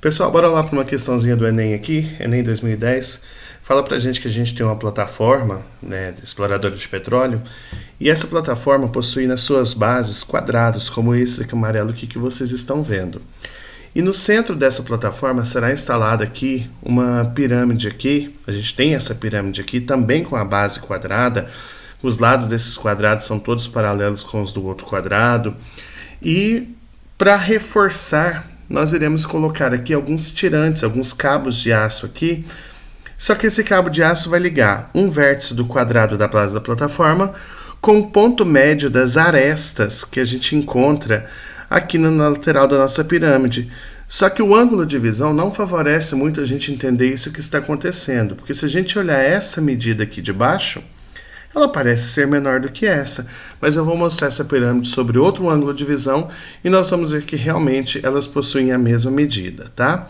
Pessoal, bora lá para uma questãozinha do Enem aqui, Enem 2010. Fala pra gente que a gente tem uma plataforma, né, de explorador de petróleo, e essa plataforma possui nas suas bases quadrados, como esse aqui amarelo aqui que vocês estão vendo. E no centro dessa plataforma será instalada aqui uma pirâmide aqui, a gente tem essa pirâmide aqui também com a base quadrada, os lados desses quadrados são todos paralelos com os do outro quadrado, e para reforçar, nós iremos colocar aqui alguns tirantes, alguns cabos de aço aqui, só que esse cabo de aço vai ligar um vértice do quadrado da base da plataforma com o ponto médio das arestas que a gente encontra aqui na lateral da nossa pirâmide. Só que o ângulo de visão não favorece muito a gente entender isso que está acontecendo, porque se a gente olhar essa medida aqui de baixo, ela parece ser menor do que essa, mas eu vou mostrar essa pirâmide sobre outro ângulo de visão e nós vamos ver que realmente elas possuem a mesma medida, tá?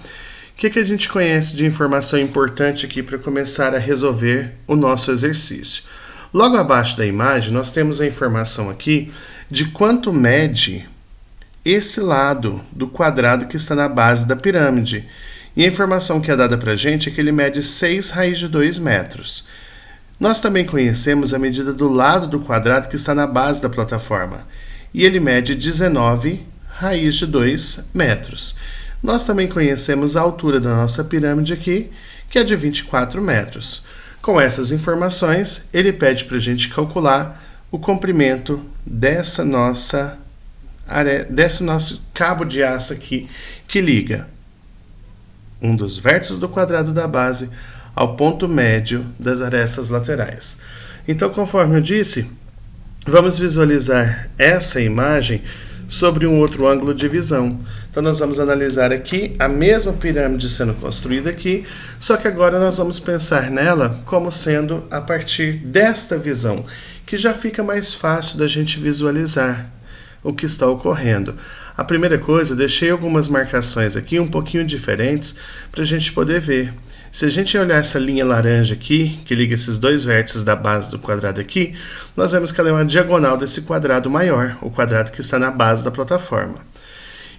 O que a gente conhece de informação importante aqui para começar a resolver o nosso exercício? Logo abaixo da imagem, nós temos a informação aqui de quanto mede esse lado do quadrado que está na base da pirâmide. E a informação que é dada para a gente é que ele mede 6 raiz de 2 metros. Nós também conhecemos a medida do lado do quadrado que está na base da plataforma. E ele mede 19 raiz de 2 metros. Nós também conhecemos a altura da nossa pirâmide aqui, que é de 24 metros. Com essas informações, ele pede para a gente calcular o comprimento desse nosso cabo de aço aqui, que liga um dos vértices do quadrado da base ao ponto médio das arestas laterais. Então, conforme eu disse, vamos visualizar essa imagem sobre um outro ângulo de visão. Então nós vamos analisar aqui a mesma pirâmide sendo construída aqui, só que agora nós vamos pensar nela como sendo a partir desta visão, que já fica mais fácil da gente visualizar o que está ocorrendo. A primeira coisa, eu deixei algumas marcações aqui um pouquinho diferentes para a gente poder ver. Se a gente olhar essa linha laranja aqui, que liga esses dois vértices da base do quadrado aqui, nós vemos que ela é uma diagonal desse quadrado maior, o quadrado que está na base da plataforma.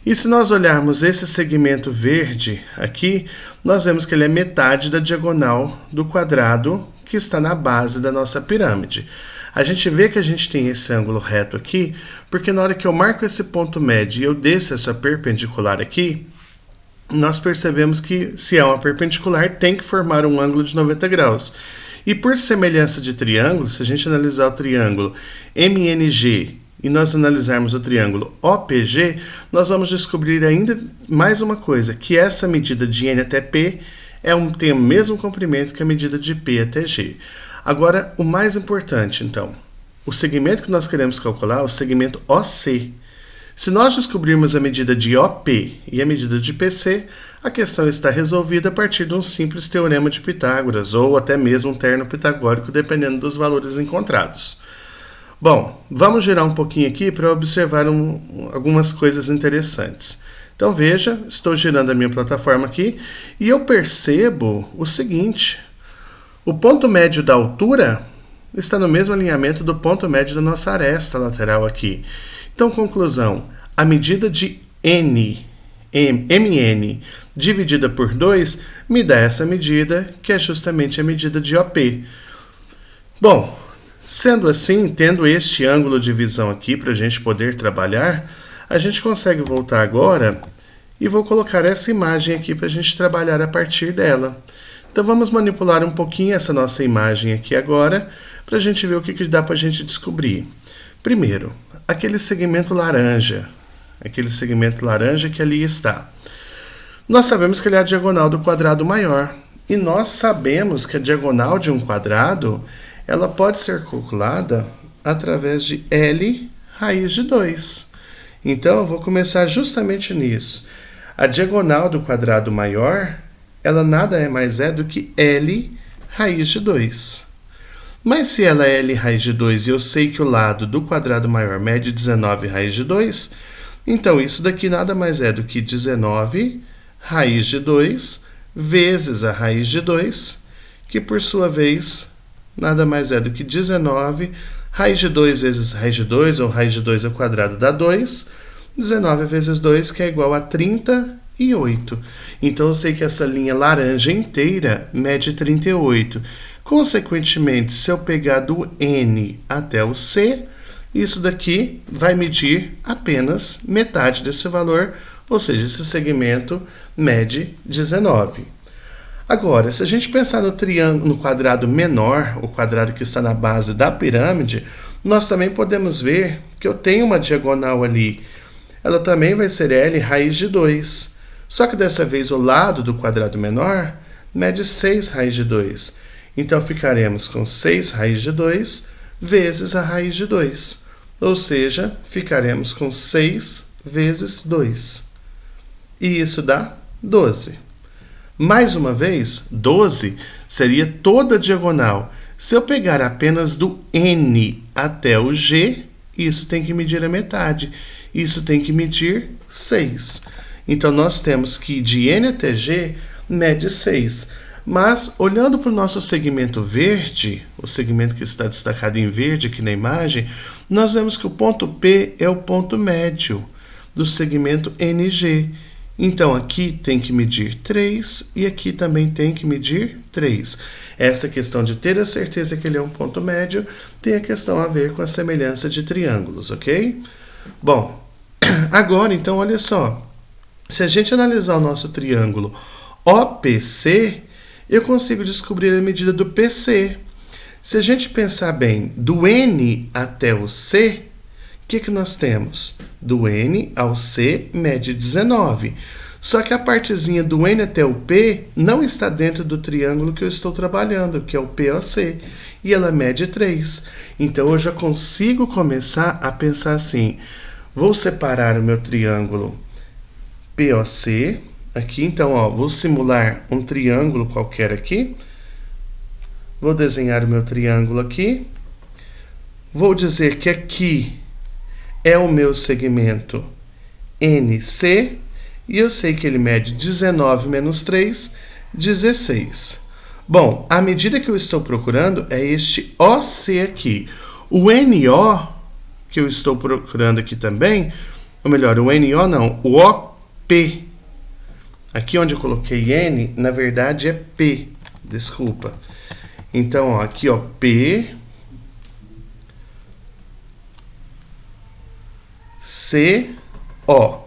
E se nós olharmos esse segmento verde aqui, nós vemos que ele é metade da diagonal do quadrado que está na base da nossa pirâmide. A gente vê que a gente tem esse ângulo reto aqui, porque na hora que eu marco esse ponto médio e eu desço essa perpendicular aqui, nós percebemos que, se é uma perpendicular, tem que formar um ângulo de 90 graus. E por semelhança de triângulo, se a gente analisar o triângulo MNG e nós analisarmos o triângulo OPG, nós vamos descobrir ainda mais uma coisa, que essa medida de N até P tem o mesmo comprimento que a medida de P até G. Agora, o mais importante, então, o segmento que nós queremos calcular é o segmento OC. Se nós descobrirmos a medida de OP e a medida de PC, a questão está resolvida a partir de um simples teorema de Pitágoras, ou até mesmo um terno pitagórico, dependendo dos valores encontrados. Bom, vamos girar um pouquinho aqui para observar algumas coisas interessantes. Então veja, estou girando a minha plataforma aqui e eu percebo o seguinte: o ponto médio da altura está no mesmo alinhamento do ponto médio da nossa aresta lateral aqui. Então, conclusão, a medida de MN dividida por 2 me dá essa medida, que é justamente a medida de OP. Bom, sendo assim, tendo este ângulo de visão aqui para a gente poder trabalhar, a gente consegue voltar agora e vou colocar essa imagem aqui para a gente trabalhar a partir dela. Então vamos manipular um pouquinho essa nossa imagem aqui agora, para a gente ver o que dá para a gente descobrir. Primeiro, aquele segmento laranja que ali está. Nós sabemos que ele é a diagonal do quadrado maior, e nós sabemos que a diagonal de um quadrado, ela pode ser calculada através de L raiz de 2. Então, eu vou começar justamente nisso. A diagonal do quadrado maior, ela nada mais é do que L raiz de 2. Mas se ela é L raiz de 2 e eu sei que o lado do quadrado maior mede 19 raiz de 2, então isso daqui nada mais é do que 19 raiz de 2 vezes a raiz de 2, que por sua vez nada mais é do que 19 raiz de 2 vezes raiz de 2, ou raiz de 2 ao quadrado dá 2, 19 vezes 2, que é igual a 30 38. Então, eu sei que essa linha laranja inteira mede 38. Consequentemente, se eu pegar do N até o C, isso daqui vai medir apenas metade desse valor, ou seja, esse segmento mede 19. Agora, se a gente pensar no triângulo, no quadrado menor, o quadrado que está na base da pirâmide, nós também podemos ver que eu tenho uma diagonal ali. Ela também vai ser L raiz de 2. Só que dessa vez o lado do quadrado menor mede 6 raiz de 2. Então ficaremos com 6 raiz de 2 vezes a raiz de 2. Ou seja, ficaremos com 6 vezes 2. E isso dá 12. Mais uma vez, 12 seria toda a diagonal. Se eu pegar apenas do N até o G, isso tem que medir a metade. Isso tem que medir 6. Então, nós temos que de N até G mede 6. Mas, olhando para o nosso segmento verde, o segmento que está destacado em verde aqui na imagem, nós vemos que o ponto P é o ponto médio do segmento NG. Então, aqui tem que medir 3 e aqui também tem que medir 3. Essa questão de ter a certeza que ele é um ponto médio tem a questão a ver com a semelhança de triângulos, ok? Bom, agora, então, olha só. Se a gente analisar o nosso triângulo OPC, eu consigo descobrir a medida do PC. Se a gente pensar bem, do N até o C, o que nós temos? Do N ao C mede 19. Só que a partezinha do N até o P não está dentro do triângulo que eu estou trabalhando, que é o POC, e ela mede 3. Então, eu já consigo começar a pensar assim, vou separar o meu triângulo POC, aqui, então, ó, vou simular um triângulo qualquer aqui, vou desenhar o meu triângulo aqui, vou dizer que aqui é o meu segmento NC, e eu sei que ele mede 19 menos 3, 16. Bom, a medida que eu estou procurando é este OC aqui. O NO, que eu estou procurando aqui também, ou melhor, o NO não, o OP. Aqui onde eu coloquei N, na verdade é P, desculpa. Então, ó, aqui, ó, P, C, O.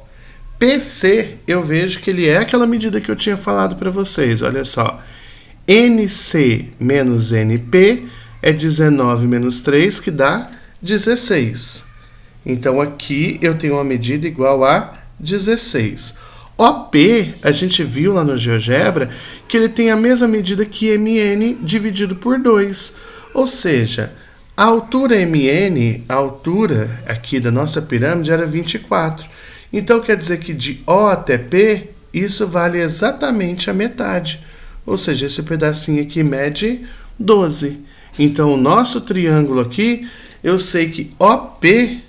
PC, eu vejo que ele é aquela medida que eu tinha falado para vocês, olha só. NC menos NP é 19 menos 3, que dá 16. Então, aqui eu tenho uma medida igual a 16. OP, a gente viu lá no GeoGebra, que ele tem a mesma medida que MN dividido por 2. Ou seja, a altura MN, a altura aqui da nossa pirâmide era 24. Então, quer dizer que de O até P, isso vale exatamente a metade. Ou seja, esse pedacinho aqui mede 12. Então, o nosso triângulo aqui, eu sei que OP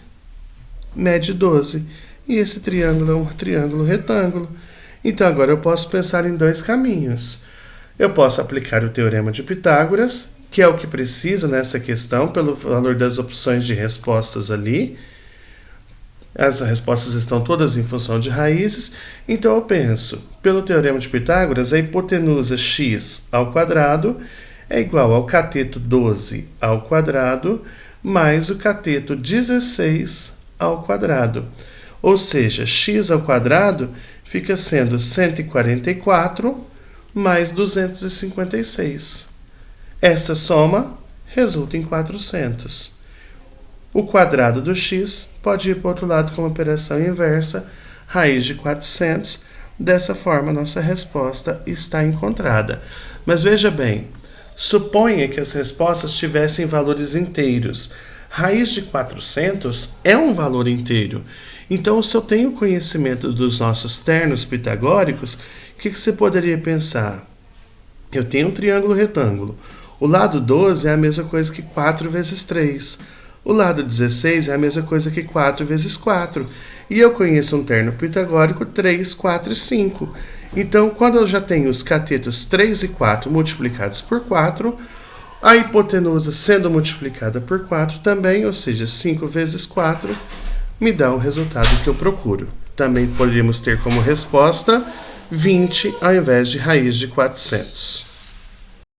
mede 12. E esse triângulo é um triângulo retângulo. Então, agora eu posso pensar em dois caminhos. Eu posso aplicar o Teorema de Pitágoras, que é o que precisa nessa questão, pelo valor das opções de respostas ali. As respostas estão todas em função de raízes, então eu penso, pelo Teorema de Pitágoras, a hipotenusa x ao quadrado é igual ao cateto 12 ao quadrado mais o cateto 16 ao quadrado. Ou seja, x ao quadrado fica sendo 144 mais 256. Essa soma resulta em 400. O quadrado do x pode ir para o outro lado como operação inversa, raiz de 400. Dessa forma, nossa resposta está encontrada. Mas veja bem, suponha que as respostas tivessem valores inteiros. Raiz de 400 é um valor inteiro. Então, se eu tenho conhecimento dos nossos ternos pitagóricos, o que você poderia pensar? Eu tenho um triângulo retângulo. O lado 12 é a mesma coisa que 4 vezes 3. O lado 16 é a mesma coisa que 4 vezes 4. E eu conheço um terno pitagórico 3, 4 e 5. Então, quando eu já tenho os catetos 3 e 4 multiplicados por 4, a hipotenusa sendo multiplicada por 4 também, ou seja, 5 vezes 4, me dá o resultado que eu procuro. também poderíamos ter como resposta 20 ao invés de raiz de 400.